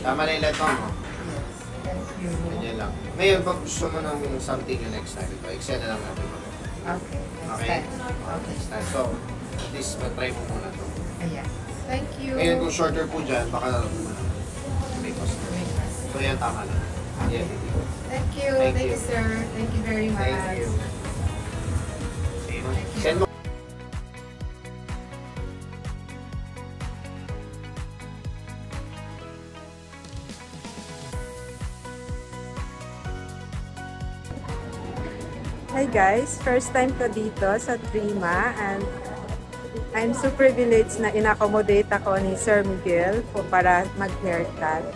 Tama na yung leto mo. Thank you. Ganyan lang. Ngayon, pag gusto mo ng something yung next time, ito, extend na lang natin. Okay, next Okay? time. Okay. Next time. So, at least matry mo muna ito. Ayan. Thank you. Ngayon, kung shorter po dyan, baka may cost. So, yan, tama na. Okay. Yeah. Thank you. Thank Thank you, you. sir. Thank you very much. Thank you. you. Send mo. Hi guys, first time ko dito sa Trima and I'm so privileged na in-accommodate ako ni Sir Miguel para mag-haircut.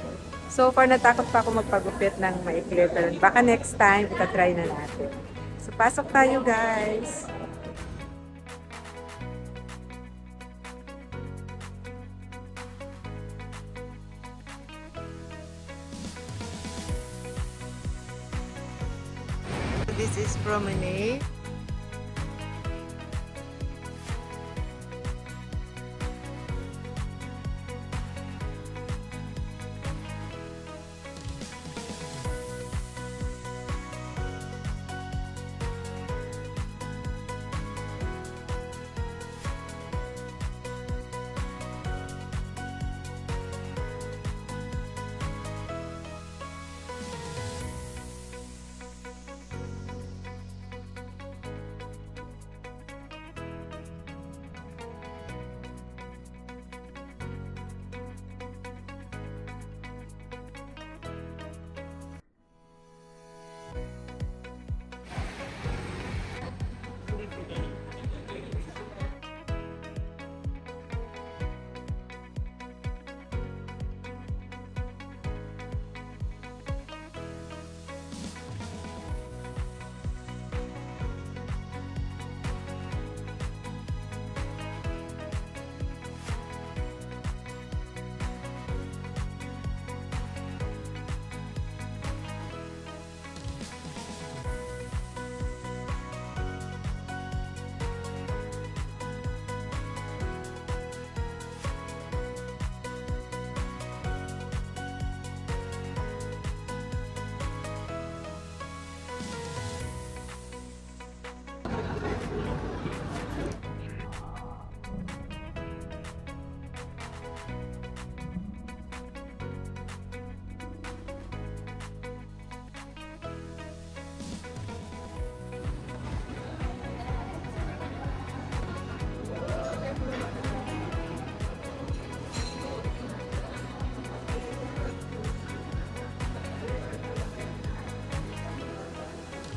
So far natakot pa ako magpagupit ng maikli pero baka next time itatry na natin. So pasok tayo guys! This is Promenade.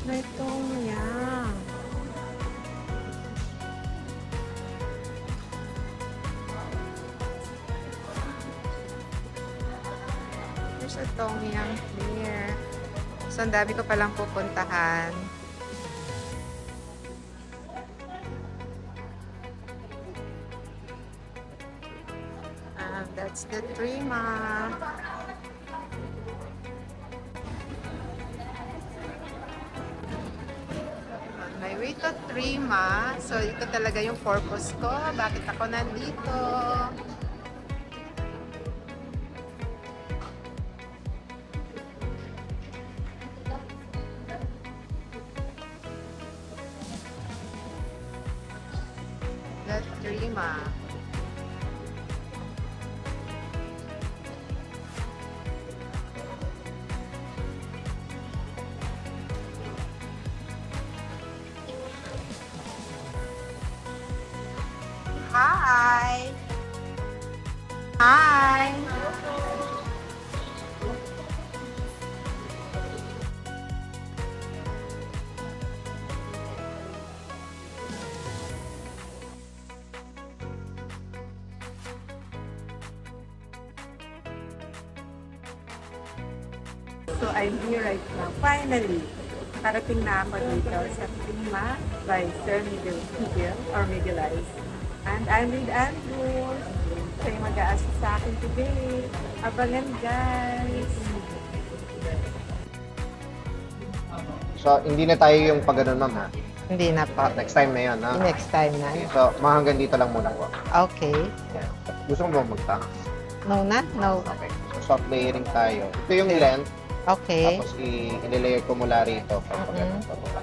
Itong yan. There's a Tom Yum here. So, ang dami ko palang pupuntahan. That's the Trima. My way to Trima. So, ito talaga yung purpose ko. Bakit ako nandito? The Trima. Hi! Hi! So I'm here right now. Finally, nakarating na ako dito sa Trima by Sir Miguel or Miguelize. And I'm with Andrew. Siya yung mag-a-assist sa akin today. Abangan guys! So, hindi na tayo yung pag ganun, ma'am, ha? Hindi na po. Next time na yun, ha? Next time na. Okay, so, mga hanggang dito lang muna po. Okay. Yeah. Gusto mo ba mag-tank? No na? No. Okay. soft layering tayo. Ito yung length, Okay. tapos i-layer ko mula rito.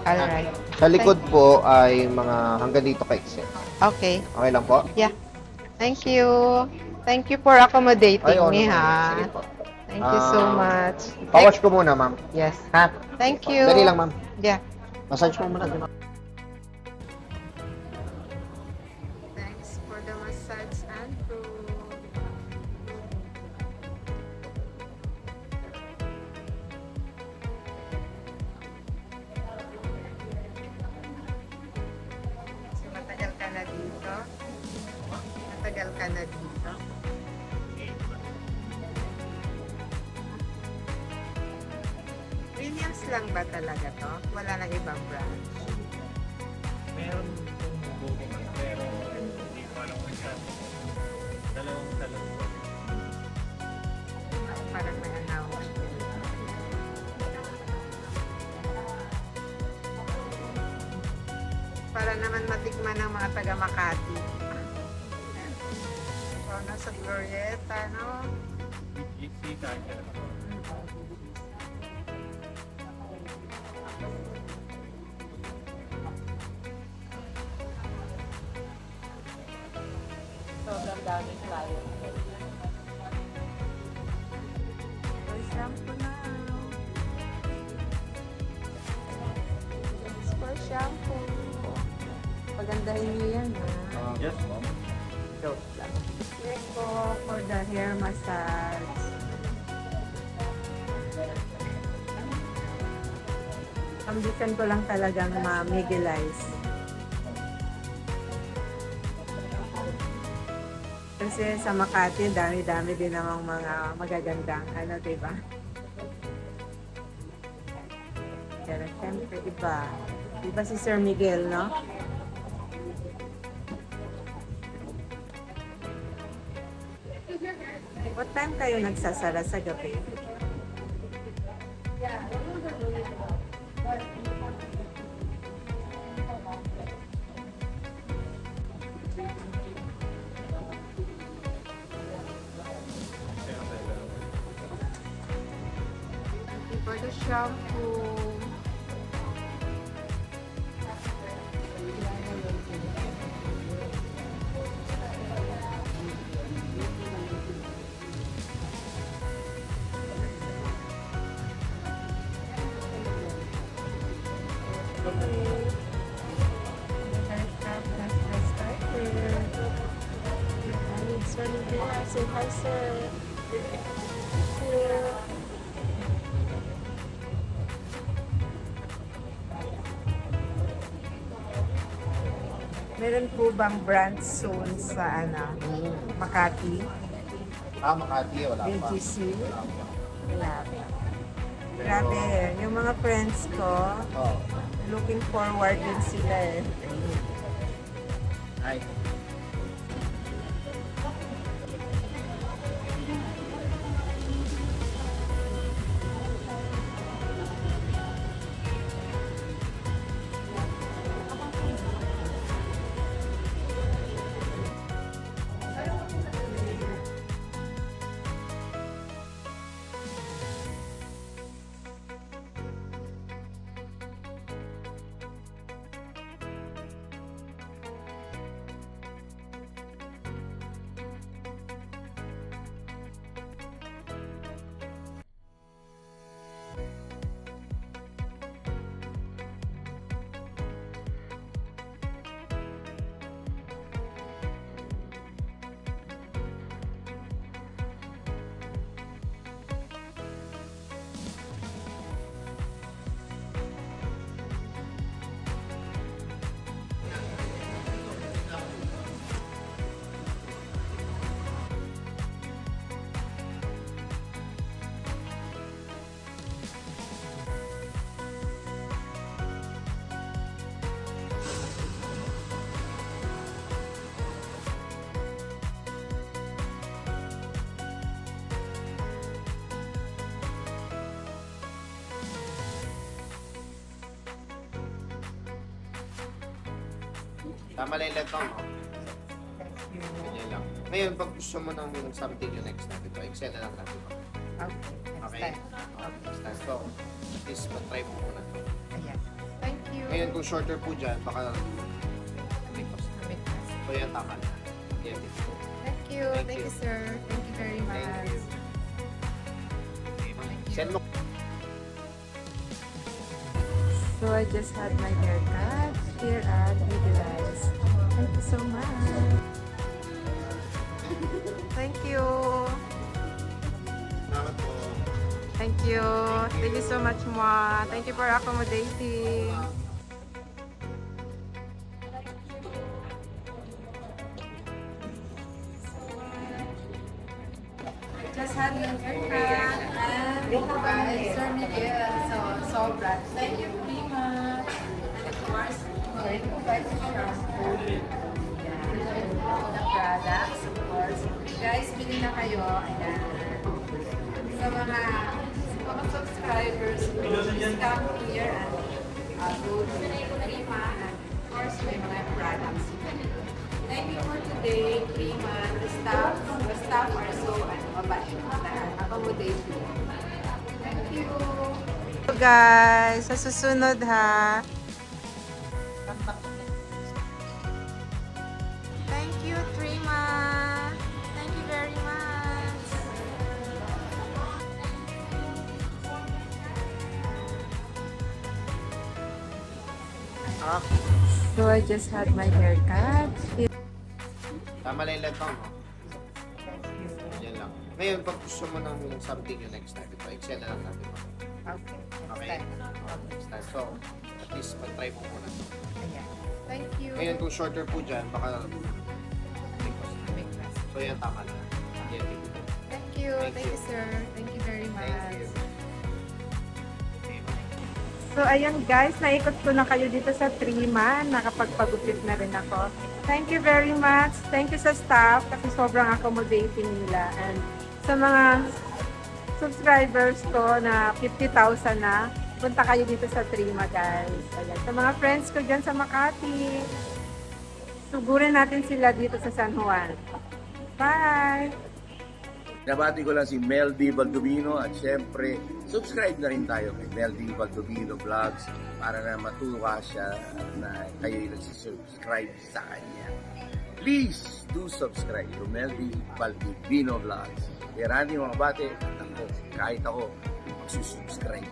Alright. Sa likod po ay mga hanggang dito kaiksi. Okay. Okay lang po? Yeah. Thank you. Thank you for accommodating Ay, oo me, naman. ha. Sige po. Thank you so much. Pawash ko muna, ma'am. Yes. Ha? Thank you. Dali lang, ma'am. Yeah. Massage mo muna. Ma'am. Thanks for the massage, Andrew. So, matagal ka na dito? Matagal ka na dito? Williams lang ba talaga to? Wala na ibang branch? Meron pong booking pero hindi ko alam kung saan. Dalawang salon. Parang may announcement. Para naman matikman ng mga taga Makati. So, nasa Glorieta, no? BGC, Cancer. Sobrang daming client. For shampoo na. It's for shampoo. Pagandahin niyo yan, ha? Yes, ma'am. Joke lang. Let's go for the hair massage. Ambition ko lang talagang ma-migilize. Kasi sa Makati, dami-dami din namang mga magagandang, ano, diba? Pero syempre, iba. Iba si Sir Miguel, no? What time kayo nagsasara sa gabi? For the shampoo. Say hi, sir. Meron po bang branch soon sa Makati? Makati, wala pa. BGC? Wala pa. Wala pa. Grabe, yung mga friends ko, Oh. looking forward din sila eh. Ay. Tama lang yung left arm, no? Yan lang. Ngayon, pag gusto mo ng something yung next natin, ito, excel na lang natin. Okay, next Okay? time. Next time. So, at least mag-try mo muna to. Ayan. Thank you. Ngayon, kung shorter po dyan, baka may cost. Make us. So, yan, tama na. Yan, dito. Thank you. Thank Thank you. you, sir. Thank you very much. Thank you. you. Send mo. So I just had my haircut here at Midlife. Thank you so much. Thank you. Salamat po. Thank you. Thank you so much, Ma. Thank you for accommodating. Just had my haircut and by Sir Miguel. So, sobra. Thank you very much. And of course, going to buy the shampoo. The products, of course. Guys, bili na kayo. Ayan. Sa mga subscribers, please come here and go to Prima. And of course, may mga products. Thank you for today, Prima. The staff are so accommodating. Thank you. So guys, sa susunod ha. Thank you, Prima. Thank you very much. So I just had my haircut. Tama lang yung leg mo. Yan lang. Ngayon, pag gusto mo ng something yung next time, ito, excel na lang natin. Okay. Okay? Next time. So, at least mag-try mo muna to. Ayan. Thank you. Ngayon, kung shorter po dyan, baka may cost. Make us. So, yan, tama na. Yan, dito. Thank you. Thank Thank you. you, sir. Thank you very much. Thank you. So, ayan guys, naikot ko na kayo dito sa Trima. Nakapagpagupit na rin ako. Thank you very much. Thank you sa staff kasi sobrang accommodating nila. And sa mga subscribers ko na 50,000 na, punta kayo dito sa Trima guys. Ayan. Sa mga friends ko dyan sa Makati, sugurin natin sila dito sa San Juan. Bye! Nabati ko lang si Mel D. Baldovino at syempre, subscribe na rin tayo kay Mel D. Baldovino Vlogs para na matuwa siya na kayo'y nagsisubscribe sa kanya. Please do subscribe to Mel D. Baldovino Vlogs. Kaya Randy mga bate, ako, kahit ako, magsusubscribe.